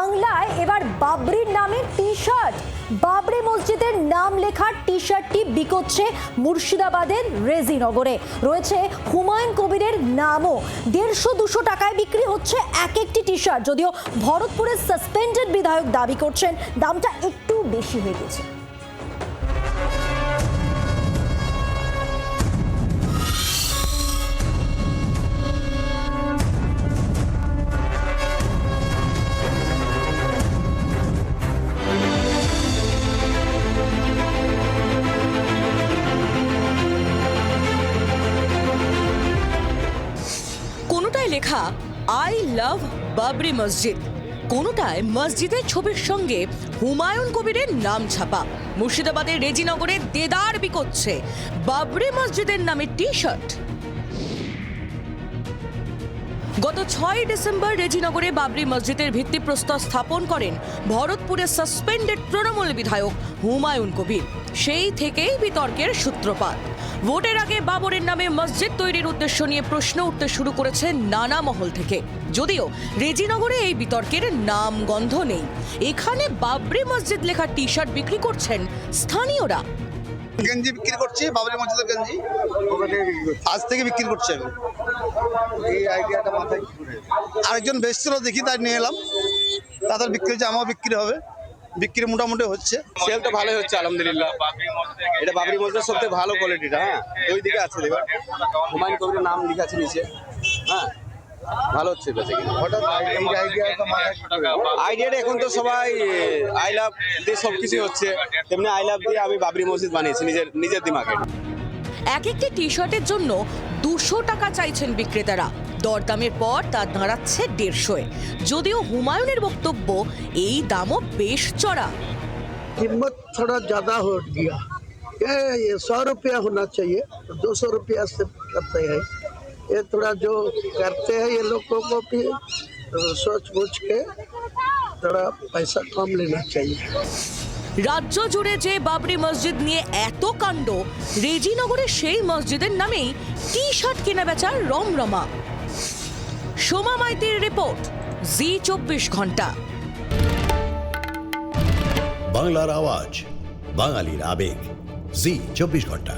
বাংলায় এবার বাবরির নামে টি শার্ট। বাবরি মসজিদের নাম লেখা টি শার্টটি বিকোচ্ছে মুর্শিদাবাদের রেজিনগরে। রয়েছে হুমায়ুন কবিরের নামও। 150-200 টাকায় বিক্রি হচ্ছে এক একটি টি শার্ট। যদিও ভরতপুরের সাসপেন্ডেড বিধায়ক দাবি করছেন দামটা একটু বেশি হয়ে গেছে। কোনোটায় লেখা আই লাভ বাবরি মসজিদ, কোনোটায় মসজিদের ছবির সঙ্গে হুমায়ুন কবিরের নাম ছাপা। মুর্শিদাবাদের রেজিনগরে দেদার বিকোচ্ছে বাবরি মসজিদের নামে টি শার্ট। গত 6 ডিসেম্বর রেজিনগরে বাবরি মসজিদের ভিত্তিপ্রস্তর স্থাপন করেন ভরতপুরের সাসপেন্ডেড তৃণমূল বিধায়ক হুমায়ুন কবির। সেই থেকেই বিতর্কের সূত্রপাত। ভোটের আগে বাবরের নামে মসজিদ তৈরির উদ্দেশ্য নিয়ে প্রশ্ন উঠতে শুরু করেছে নানা মহল থেকে। যদিও রেজিনগরে এই বিতর্কের নাম গন্ধ নেই। এখানে বাবরি মসজিদ লেখা টি শার্ট বিক্রি করছেন স্থানীয়রা। গেঞ্জি বিক্রি করছি, বাবরি মসজিদের গেঞ্জি আজ থেকে বিক্রি করছি আমি। এই আইডিয়াটা মাথায় আরেকজন বেশ ছিল, দেখি তাই নিয়ে এলাম। তাদের বিক্রি হচ্ছে, আমার বিক্রি হবে। বিক্রি মোটামুটি হচ্ছে, সেল তো ভালোই হচ্ছে আলহামদুলিল্লাহ। এটা বাবরি মসজিদের সবথেকে ভালো কোয়ালিটিটা। হ্যাঁ, ওই দিকে আছে, দেখো হুমায়ুন কবিরের নাম লেখা আছে নিচে। হ্যাঁ, ভালো হচ্ছে হঠাৎ এই আইডিয়াটা মাথায় আইডিয়াটা। এখন তো সবাই আই লাভ দিয়ে সবকিছু হচ্ছে, তেমনি আই লাভ দিয়ে আমি বাবরি মসজিদ বানিয়েছি নিজের দিমাগে। এক একটি টি শার্টের জন্য 200 টাকা চাইছেন বিক্রেতারা। দরদামের পর তা দাঁড়াচ্ছে 150-এ। যদিও হুমায়ুনের বক্তব্য এই দামও বেশ চড়া। कीमत थोड़ा ज़्यादा हो गया। ये 100 रुपया होना चाहिए, 200 रुपया से करते हैं। ये थोड़ा जो करते हैं ये लोगों को भी सोच बूझ के थोड़ा पैसा कम लेना चाहिए। রাজ্য জুড়ে যে বাবরি মসজিদ নিয়ে এত কাণ্ড, রেজিনগরে সেই মসজিদের নামেই টি শার্ট কেনা বেচার রমরমা। সোমা মাইতির রিপোর্ট, জি 24 ঘন্টা। বাংলার আওয়াজ, বাঙালির আবেগ, জি 24 ঘন্টা।